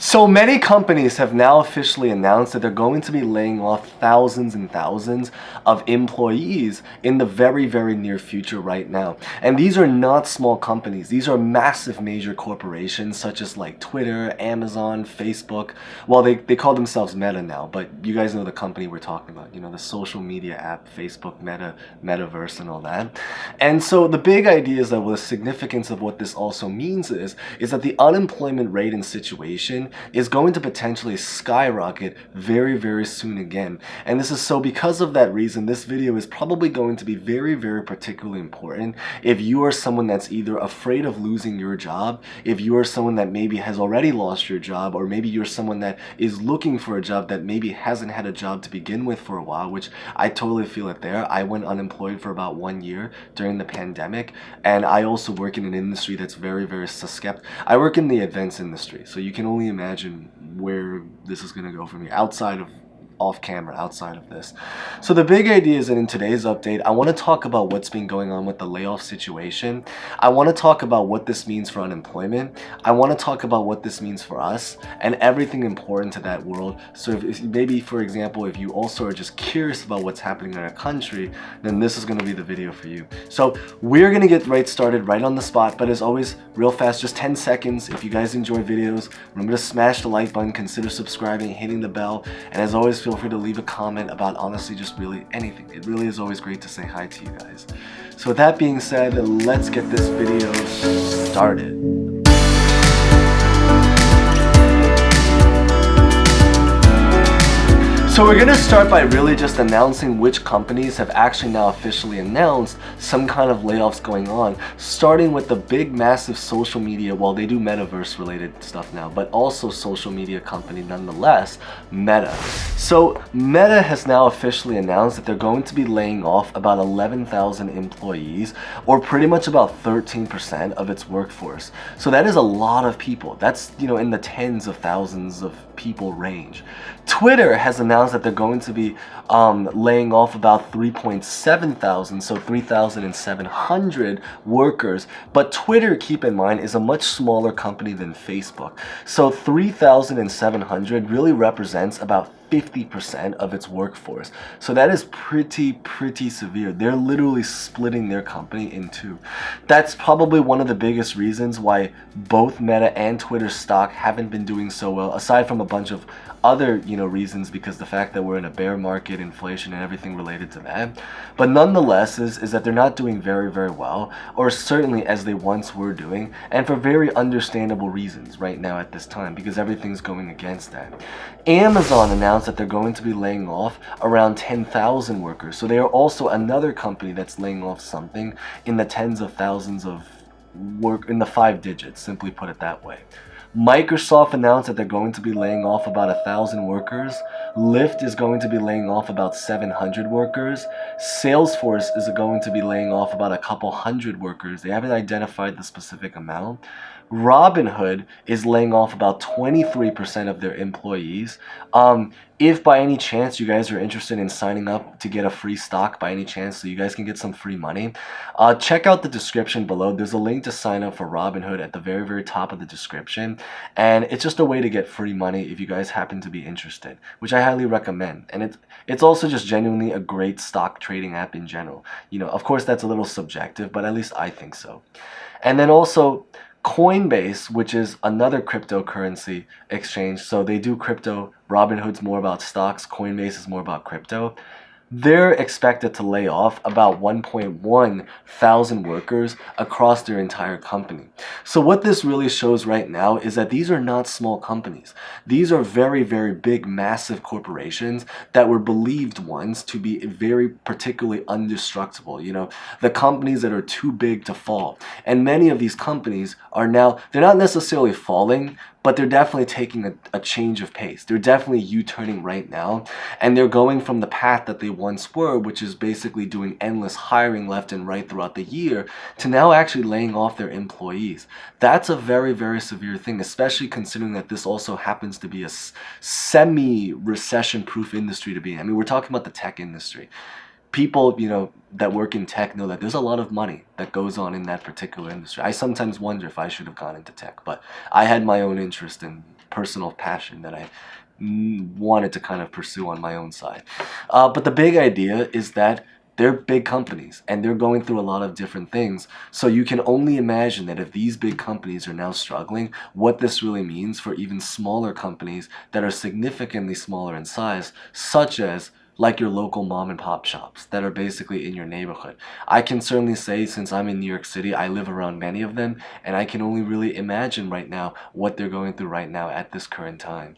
So many companies have now officially announced that they're going to be laying off thousands and thousands of employees in the very, very near future right now. And these are not small companies. These are massive major corporations such as like Twitter, Amazon, Facebook. Well, they call themselves Meta now, but you guys know the company we're talking about, the social media app, Facebook, Meta, Metaverse and all that. And so the big idea is that the significance of what this also means is that the unemployment rate and situation is going to potentially skyrocket very, very soon again. And this is so because of that reason, this video is probably going to be very, very particularly important if you are someone that's either afraid of losing your job, if you are someone that maybe has already lost your job, or maybe you're someone that is looking for a job that maybe hasn't had a job to begin with for a while, which I totally feel it there. I went unemployed for about 1 year during the pandemic, and I also work in an industry that's very, very susceptible. I work in the events industry, so you can only imagine where this is going to go for me outside of off camera, outside of this. So the big idea is that in today's update, I want to talk about what's been going on with the layoff situation. I want to talk about what this means for unemployment. I want to talk about what this means for us and everything important to that world. So if maybe, for example, if you also are just curious about what's happening in our country, then this is going to be the video for you. So we're going to get right started right on the spot, but as always, real fast, just 10 seconds. If you guys enjoy videos, remember to smash the like button, consider subscribing, hitting the bell, and as always, feel free to leave a comment about honestly just really anything. It really is always great to say hi to you guys. So with that being said, let's get this video started. So we're going to start by really just announcing which companies have actually now officially announced some kind of layoffs going on, starting with the big massive social media, well, they do metaverse related stuff now, but also social media company nonetheless, Meta. So Meta has now officially announced that they're going to be laying off about 11,000 employees, or pretty much about 13% of its workforce. So that is a lot of people. That's, in the tens of thousands of people range. Twitter has announced that they're going to be laying off about 3.7 thousand, so 3,700 workers. But Twitter, keep in mind, is a much smaller company than Facebook. So 3,700 really represents about 50% of its workforce. So that is pretty severe. They're literally splitting their company in two. That's probably one of the biggest reasons why both Meta and Twitter stock haven't been doing so well, aside from a bunch of other reasons, because the fact that we're in a bear market, inflation and everything related to that. But nonetheless is that they're not doing very, very well, or certainly as they once were doing, and for very understandable reasons right now at this time, because everything's going against that. Amazon announced that they're going to be laying off around 10,000 workers. So they are also another company that's laying off something in the tens of thousands of work, in the 5 digits, simply put it that way. Microsoft announced that they're going to be laying off about 1,000 workers. Lyft is going to be laying off about 700 workers. Salesforce is going to be laying off about a couple hundred workers. They haven't identified the specific amount. Robinhood is laying off about 23% of their employees. If by any chance you guys are interested in signing up to get a free stock by any chance, so you guys can get some free money, check out the description below. There's a link to sign up for Robinhood at the very, very top of the description. And it's just a way to get free money if you guys happen to be interested, which I highly recommend. And it's also just genuinely a great stock trading app in general. Of course, that's a little subjective, but at least I think so. And then also Coinbase, which is another cryptocurrency exchange. So they do crypto. Robinhood's more about stocks. Coinbase is more about crypto. They're expected to lay off about 1.1 thousand workers across their entire company. So what this really shows right now is that these are not small companies. These are very, very big, massive corporations that were believed once to be very particularly indestructible. The companies that are too big to fall. And many of these companies are now, they're not necessarily falling, but they're definitely taking a change of pace. They're definitely U-turning right now, and they're going from the path that they once were, which is basically doing endless hiring left and right throughout the year, to now actually laying off their employees. That's a very, very severe thing, especially considering that this also happens to be a semi-recession-proof industry to be in. I mean, we're talking about the tech industry. People, that work in tech know that there's a lot of money that goes on in that particular industry. I sometimes wonder if I should have gone into tech, but I had my own interest in personal passion that I wanted to kind of pursue on my own side. But the big idea is that they're big companies and they're going through a lot of different things. So you can only imagine that if these big companies are now struggling, what this really means for even smaller companies that are significantly smaller in size, such as like your local mom and pop shops that are basically in your neighborhood. I can certainly say, since I'm in New York City, I live around many of them, and I can only really imagine right now what they're going through right now at this current time.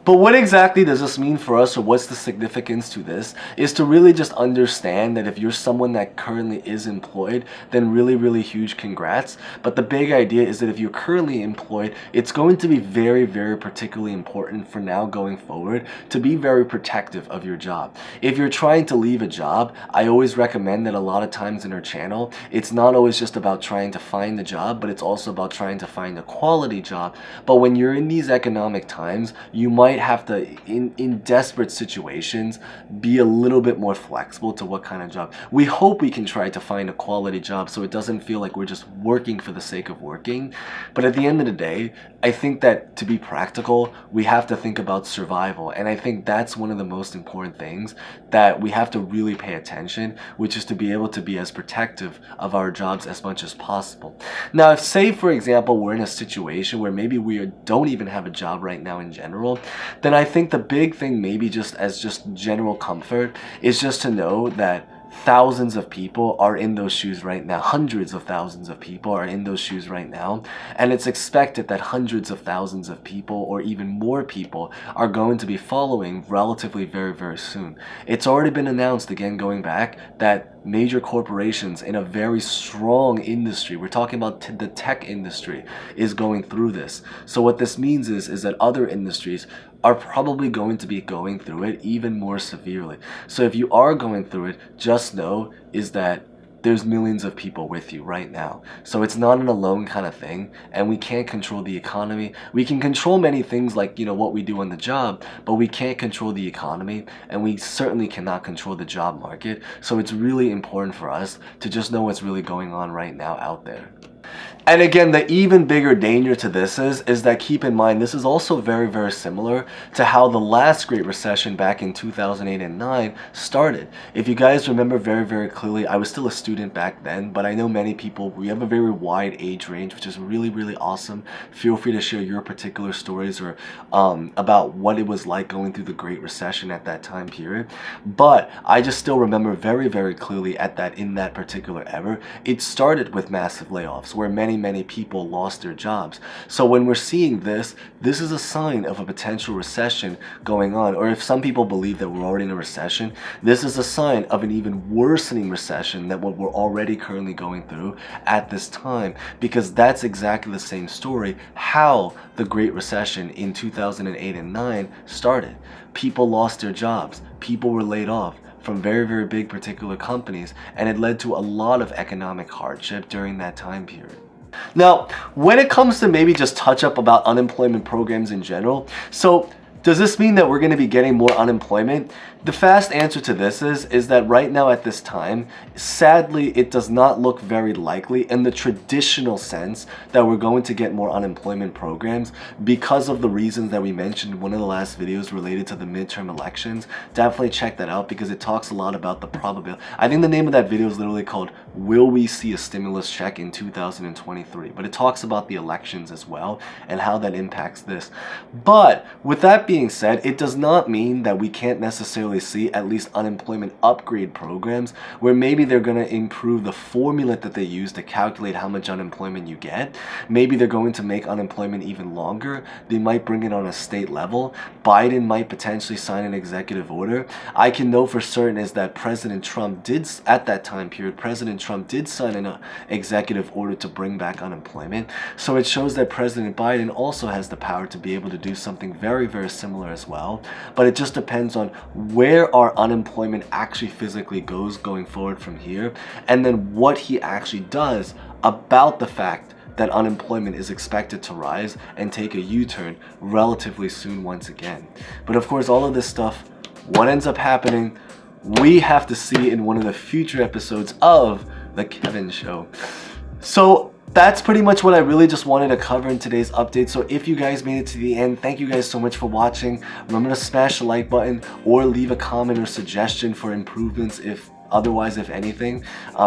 But what exactly does this mean for us, or what's the significance to this, is to really just understand that if you're someone that currently is employed, then really huge congrats. But the big idea is that if you're currently employed, it's going to be very particularly important for now going forward to be very protective of your job. If you're trying to leave a job, I always recommend that a lot of times in our channel, it's not always just about trying to find the job, but it's also about trying to find a quality job. But when you're in these economic times, you might have to, in desperate situations, be a little bit more flexible to what kind of job. We hope we can try to find a quality job so it doesn't feel like we're just working for the sake of working. But at the end of the day, I think that to be practical, we have to think about survival. And I think that's one of the most important things that we have to really pay attention, which is to be able to be as protective of our jobs as much as possible. Now, if say, for example, we're in a situation where maybe we don't even have a job right now in general, then I think the big thing, maybe just as just general comfort, is just to know that thousands of people are in those shoes right now. Hundreds of thousands of people are in those shoes right now. And it's expected that hundreds of thousands of people, or even more people, are going to be following relatively very soon. It's already been announced, again going back, that major corporations in a very strong industry, we're talking about the tech industry, is going through this. So what this means is that other industries are probably going to be going through it even more severely. So if you are going through it, just know is that there's millions of people with you right now. So it's not an alone kind of thing, and we can't control the economy. We can control many things like, what we do on the job, but we can't control the economy, and we certainly cannot control the job market. So it's really important for us to just know what's really going on right now out there. And again, the even bigger danger to this is that, keep in mind, this is also very similar to how the last Great Recession back in 2008 and 9 started. If you guys remember very clearly, I was still a student back then, but I know many people, we have a very wide age range, which is really awesome. Feel free to share your particular stories or about what it was like going through the Great Recession at that time period. But I just still remember very clearly in that particular era, it started with massive layoffs where many people lost their jobs. So when we're seeing this is a sign of a potential recession going on. Or if some people believe that we're already in a recession, this is a sign of an even worsening recession than what we're already currently going through at this time, because that's exactly the same story how the Great Recession in 2008 and 9 started. People lost their jobs, people were laid off from very big particular companies, and it led to a lot of economic hardship during that time period. Now, when it comes to maybe just touch up about unemployment programs in general, so does this mean that we're going to be getting more unemployment? The fast answer to this is that right now at this time, sadly, it does not look very likely in the traditional sense that we're going to get more unemployment programs because of the reasons that we mentioned in one of the last videos related to the midterm elections. Definitely check that out because it talks a lot about the probability. I think the name of that video is literally called "Will We See a Stimulus Check in 2023?" But it talks about the elections as well and how that impacts this. But with that being said, it does not mean that we can't necessarily see at least unemployment upgrade programs where maybe they're going to improve the formula that they use to calculate how much unemployment you get. Maybe they're going to make unemployment even longer. They might bring it on a state level. Biden might potentially sign an executive order. I can know for certain is that President Trump did, at that time period, President Trump did sign an executive order to bring back unemployment. So it shows that President Biden also has the power to be able to do something very similar as well. But it just depends on where our unemployment actually physically goes going forward from here, and then what he actually does about the fact that unemployment is expected to rise and take a U-turn relatively soon once again. But of course, all of this stuff, what ends up happening, we have to see in one of the future episodes of The Kevin Show. So that's pretty much what I really just wanted to cover in today's update. So if you guys made it to the end, thank you guys so much for watching. Remember to smash the like button or leave a comment or suggestion for improvements if anything,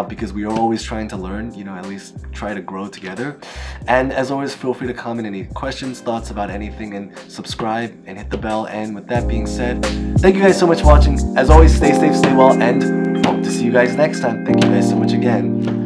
because we are always trying to learn, at least try to grow together. And as always, feel free to comment any questions, thoughts about anything, and subscribe and hit the bell. And with that being said, thank you guys so much for watching. As always, stay safe, stay well, and hope to see you guys next time. Thank you guys so much again.